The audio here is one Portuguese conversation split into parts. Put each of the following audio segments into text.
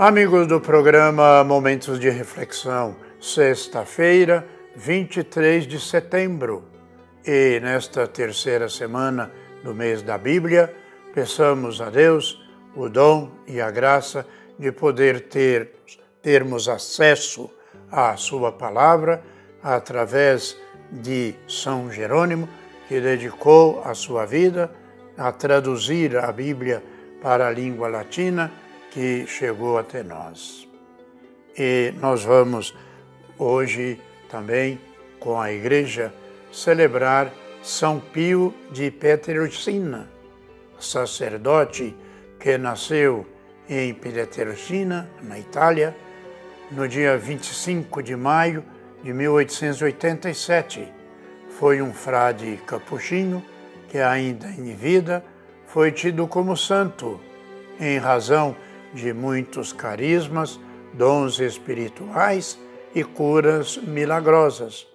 Amigos do programa Momentos de Reflexão, sexta-feira, 23 de setembro. E nesta terceira semana do mês da Bíblia, peçamos a Deus o dom e a graça de poder termos acesso à sua palavra através de São Jerônimo, que dedicou a sua vida a traduzir a Bíblia para a língua latina, que chegou até nós. E nós vamos hoje também, com a Igreja, celebrar São Pio de Pietrelcina, sacerdote que nasceu em Pietrelcina, na Itália, no dia 25 de maio de 1887. Foi um frade capuchinho que, ainda em vida, foi tido como santo, em razão de muitos carismas, dons espirituais e curas milagrosas.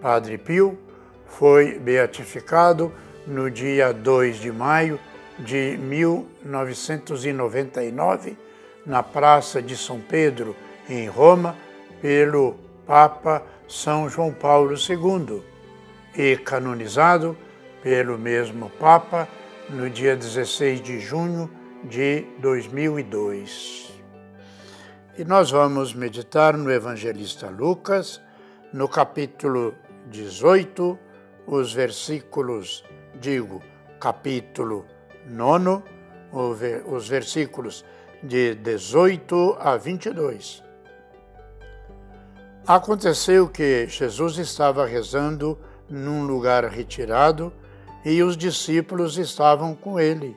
Padre Pio foi beatificado no dia 2 de maio de 1999, na Praça de São Pedro, em Roma, pelo Papa São João Paulo II, e canonizado pelo mesmo Papa no dia 16 de junho de 2002. E nós vamos meditar no Evangelista Lucas, no capítulo 18, os versículos, capítulo 9, os versículos de 18 a 22. Aconteceu que Jesus estava rezando num lugar retirado e os discípulos estavam com ele.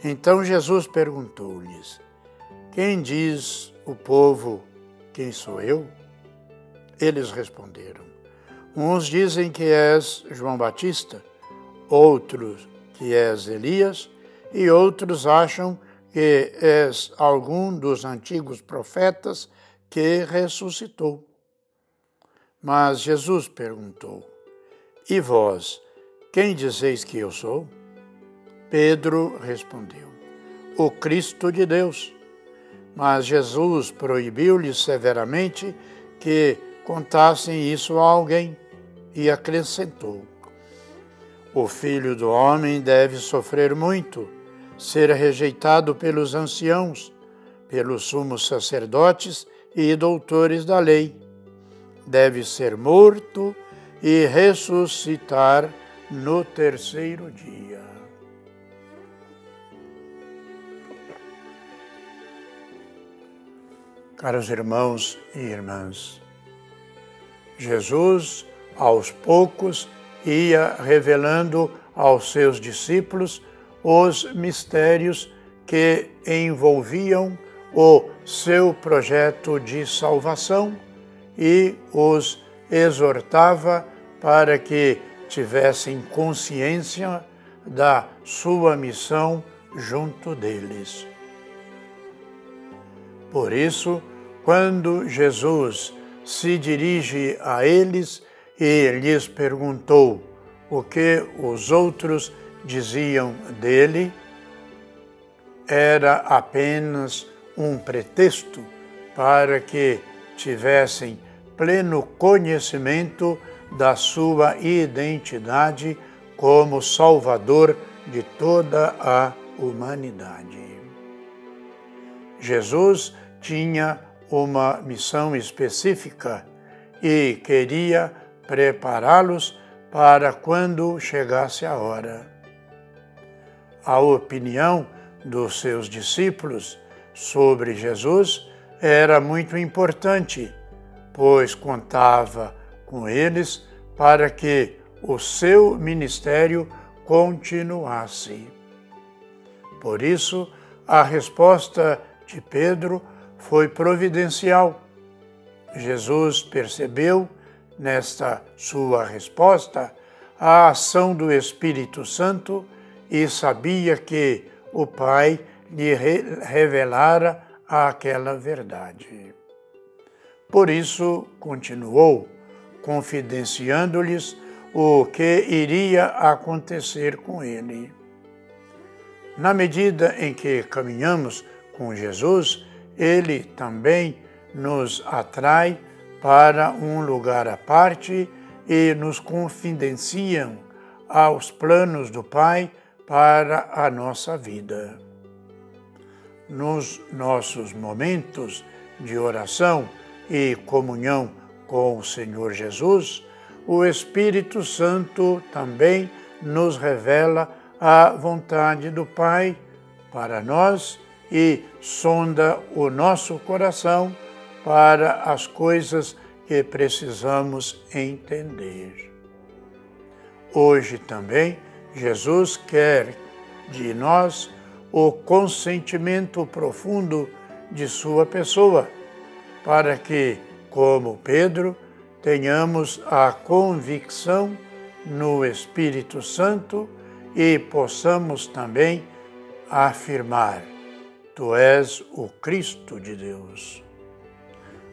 Então Jesus perguntou-lhes: quem diz o povo quem sou eu? Eles responderam: uns dizem que és João Batista, outros que és Elias, e outros acham que és algum dos antigos profetas que ressuscitou. Mas Jesus perguntou: e vós, quem dizeis que eu sou? Pedro respondeu: o Cristo de Deus. Mas Jesus proibiu-lhes severamente que contassem isso a alguém e acrescentou: o Filho do Homem deve sofrer muito, ser rejeitado pelos anciãos, pelos sumos sacerdotes e doutores da lei. Deve ser morto e ressuscitar no terceiro dia. Caros irmãos e irmãs, Jesus, aos poucos, ia revelando aos seus discípulos os mistérios que envolviam o seu projeto de salvação e os exortava para que tivessem consciência da sua missão junto deles. Por isso, quando Jesus se dirige a eles e lhes perguntou o que os outros diziam dele, era apenas um pretexto para que tivessem pleno conhecimento da sua identidade como Salvador de toda a humanidade. Jesus tinha uma missão específica e queria prepará-los para quando chegasse a hora. A opinião dos seus discípulos sobre Jesus era muito importante, pois contava com eles para que o seu ministério continuasse. Por isso, a resposta de Pedro foi providencial. Jesus percebeu, nesta sua resposta, a ação do Espírito Santo e sabia que o Pai lhe revelara aquela verdade. Por isso, continuou, confidenciando-lhes o que iria acontecer com ele. Na medida em que caminhamos com Jesus, Ele também nos atrai para um lugar à parte e nos confidenciam aos planos do Pai para a nossa vida. Nos nossos momentos de oração e comunhão com o Senhor Jesus, o Espírito Santo também nos revela a vontade do Pai para nós e sonda o nosso coração para as coisas que precisamos entender. Hoje também, Jesus quer de nós o consentimento profundo de sua pessoa, para que, como Pedro, tenhamos a convicção no Espírito Santo e possamos também afirmar: Tu és o Cristo de Deus.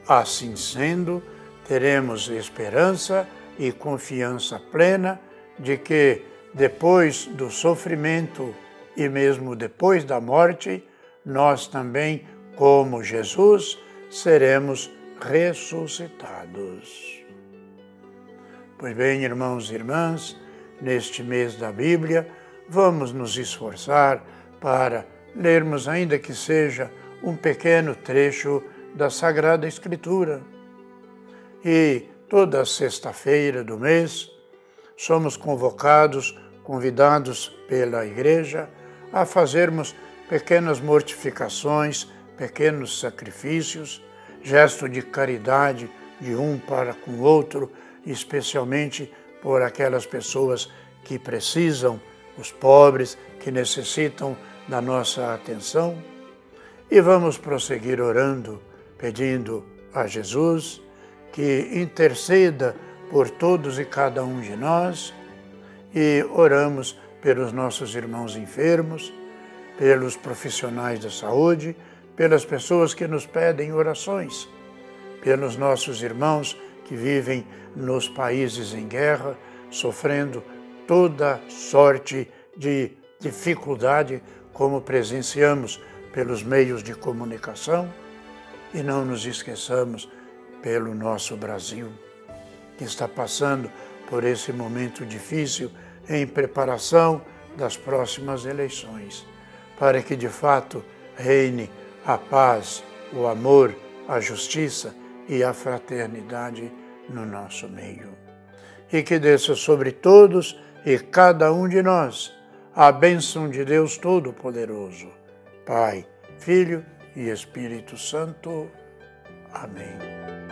Assim sendo, teremos esperança e confiança plena de que, depois do sofrimento e mesmo depois da morte, nós também, como Jesus, seremos ressuscitados. Pois bem, irmãos e irmãs, neste mês da Bíblia, vamos nos esforçar para lermos, ainda que seja um pequeno trecho da Sagrada Escritura. E toda sexta-feira do mês, somos convidados pela Igreja a fazermos pequenas mortificações, pequenos sacrifícios, gesto de caridade de um para com o outro, especialmente por aquelas pessoas que precisam, os pobres, que necessitam da nossa atenção. E vamos prosseguir orando, pedindo a Jesus que interceda por todos e cada um de nós, e oramos pelos nossos irmãos enfermos, pelos profissionais da saúde, pelas pessoas que nos pedem orações, pelos nossos irmãos que vivem nos países em guerra, sofrendo toda sorte de dificuldade, como presenciamos pelos meios de comunicação, e não nos esqueçamos pelo nosso Brasil, que está passando por esse momento difícil em preparação das próximas eleições, para que de fato reine a paz, o amor, a justiça e a fraternidade no nosso meio. E que desça sobre todos e cada um de nós a bênção de Deus Todo-Poderoso, Pai, Filho e Espírito Santo. Amém.